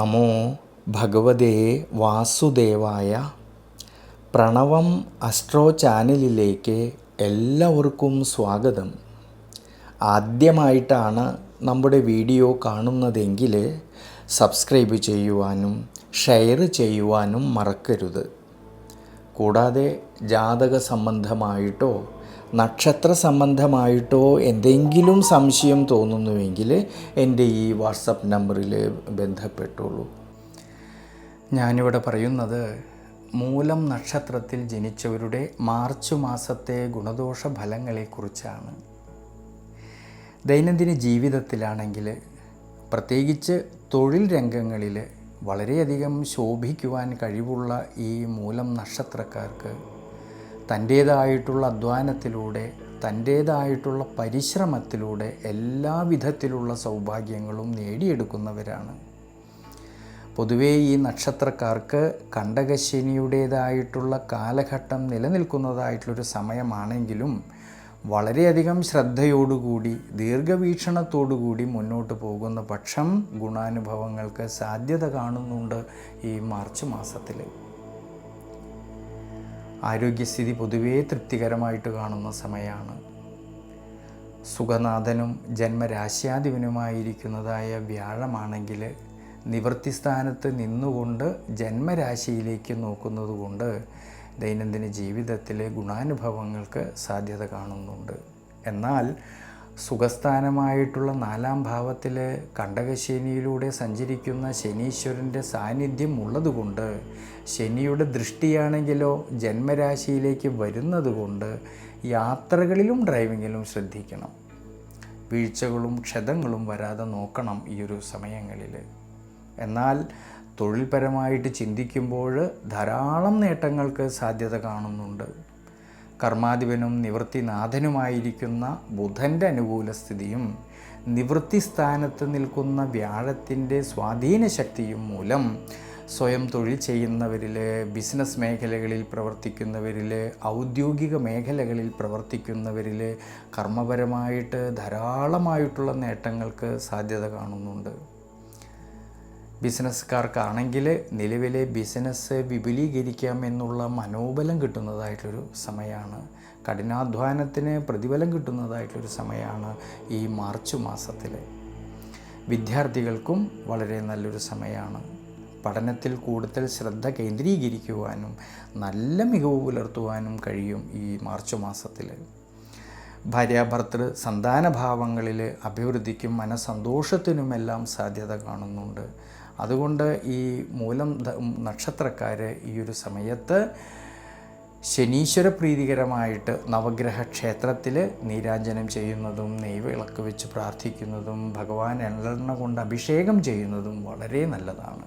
നമോ ഭഗവതേ വാസുദേവായ. പ്രണവം അസ്ട്രോ ചാനലിലേക്ക് എല്ലാവർക്കും സ്വാഗതം. ആദ്യമായിട്ടാണ് നമ്മുടെ വീഡിയോ കാണുന്നതെങ്കിൽ സബ്സ്ക്രൈബ് ചെയ്യുവാനും ഷെയർ ചെയ്യുവാനും മറക്കരുത്. കൂടാതെ ജാതക സംബന്ധമായിട്ടോ നക്ഷത്ര സംബന്ധമായിട്ടോ എന്തെങ്കിലും സംശയം തോന്നുന്നുവെങ്കിൽ എൻ്റെ ഈ വാട്സപ്പ് നമ്പറിൽ ബന്ധപ്പെട്ടോളൂ. ഞാനിവിടെ പറയുന്നത് മൂലം നക്ഷത്രത്തിൽ ജനിച്ചവരുടെ മാർച്ച് മാസത്തെ ഗുണദോഷ ഫലങ്ങളെക്കുറിച്ചാണ്. ദൈനംദിന ജീവിതത്തിലാണെങ്കിൽ, പ്രത്യേകിച്ച് തൊഴിൽ രംഗങ്ങളിൽ വളരെയധികം ശോഭിക്കുവാൻ കഴിവുള്ള ഈ മൂലം നക്ഷത്രക്കാർക്ക് തൻ്റേതായിട്ടുള്ള അധ്വാനത്തിലൂടെ, തൻ്റേതായിട്ടുള്ള പരിശ്രമത്തിലൂടെ എല്ലാവിധത്തിലുള്ള സൗഭാഗ്യങ്ങളും നേടിയെടുക്കുന്നവരാണ്. പൊതുവേ ഈ നക്ഷത്രക്കാർക്ക് കണ്ടകശനിയുടേതായിട്ടുള്ള കാലഘട്ടം നിലനിൽക്കുന്നതായിട്ടുള്ളൊരു സമയമാണെങ്കിലും വളരെയധികം ശ്രദ്ധയോടുകൂടി ദീർഘവീക്ഷണത്തോടുകൂടി മുന്നോട്ട് പോകുന്ന പക്ഷം ഗുണാനുഭവങ്ങൾക്ക് സാധ്യത കാണുന്നുണ്ട് ഈ മാർച്ച് മാസത്തിൽ. ആരോഗ്യസ്ഥിതി പൊതുവേ തൃപ്തികരമായിട്ട് കാണുന്ന സമയമാണ്. സുഖനാഥനും ജന്മരാശ്യാധിപനുമായിരിക്കുന്നതായ വ്യാഴമാണെങ്കിൽ നിവൃത്തി സ്ഥാനത്ത് നിന്നുകൊണ്ട് ജന്മരാശിയിലേക്ക് നോക്കുന്നത് കൊണ്ട് ദൈനംദിന ജീവിതത്തിലെ ഗുണാനുഭവങ്ങൾക്ക് സാധ്യത കാണുന്നുണ്ട്. എന്നാൽ സുഖസ്ഥാനമായിട്ടുള്ള 4-ാം ഭാവത്തിൽ കണ്ടകശനിയിലൂടെ സഞ്ചരിക്കുന്ന ശനീശ്വരൻ്റെ സാന്നിധ്യം ഉള്ളതുകൊണ്ട്, ശനിയുടെ ദൃഷ്ടിയാണെങ്കിലോ ജന്മരാശിയിലേക്ക് വരുന്നത് കൊണ്ട് യാത്രകളിലും ഡ്രൈവിങ്ങിലും ശ്രദ്ധിക്കണം. വീഴ്ചകളും ക്ഷതങ്ങളും വരാതെ നോക്കണം ഈ ഒരു സമയങ്ങളിൽ. എന്നാൽ തൊഴിൽപരമായിട്ട് ചിന്തിക്കുമ്പോൾ ധാരാളം നേട്ടങ്ങൾക്ക് സാധ്യത കാണുന്നുണ്ട്. കർമാധിപനും നിവൃത്തിനാഥനുമായിരിക്കുന്ന ബുധൻ്റെ അനുകൂല സ്ഥിതിയും നിവൃത്തി സ്ഥാനത്ത് നിൽക്കുന്ന വ്യാഴത്തിൻ്റെ സ്വാധീന ശക്തിയും മൂലം സ്വയം തൊഴിൽ ചെയ്യുന്നവരിൽ, ബിസിനസ് മേഖലകളിൽ പ്രവർത്തിക്കുന്നവരിൽ, ഔദ്യോഗിക മേഖലകളിൽ പ്രവർത്തിക്കുന്നവരിൽ കർമ്മപരമായിട്ട് ധാരാളമായിട്ടുള്ള നേട്ടങ്ങൾക്ക് സാധ്യത കാണുന്നുണ്ട്. ബിസിനസ്സുകാർക്കാണെങ്കിൽ നിലവിലെ ബിസിനസ് വിപുലീകരിക്കാം എന്നുള്ള മനോബലം കിട്ടുന്നതായിട്ടൊരു സമയമാണ്. കഠിനാധ്വാനത്തിന് പ്രതിഫലം കിട്ടുന്നതായിട്ടൊരു സമയമാണ് ഈ മാർച്ച് മാസത്തിൽ. വിദ്യാർത്ഥികൾക്കും വളരെ നല്ലൊരു സമയമാണ്. പഠനത്തിൽ കൂടുതൽ ശ്രദ്ധ കേന്ദ്രീകരിക്കുവാനും നല്ല മികവ് പുലർത്തുവാനും കഴിയും ഈ മാർച്ച് മാസത്തിൽ. ഭാര്യാഭർത്തൃ സന്താനഭാവങ്ങളിൽ അഭിവൃദ്ധിക്കും മനസ്സന്തോഷത്തിനുമെല്ലാം സാധ്യത കാണുന്നുണ്ട്. അതുകൊണ്ട് ഈ മൂലം നക്ഷത്രക്കാർ ഈ ഒരു സമയത്ത് ശനീശ്വര പ്രീതികരമായിട്ട് നവഗ്രഹ ക്ഷേത്രത്തിൽ നീരാഞ്ജനം ചെയ്യുന്നതും നെയ്വിളക്ക് വെച്ച് പ്രാർത്ഥിക്കുന്നതും ഭഗവാൻ എള്ളെണ്ണ കൊണ്ട് അഭിഷേകം ചെയ്യുന്നതും വളരെ നല്ലതാണ്.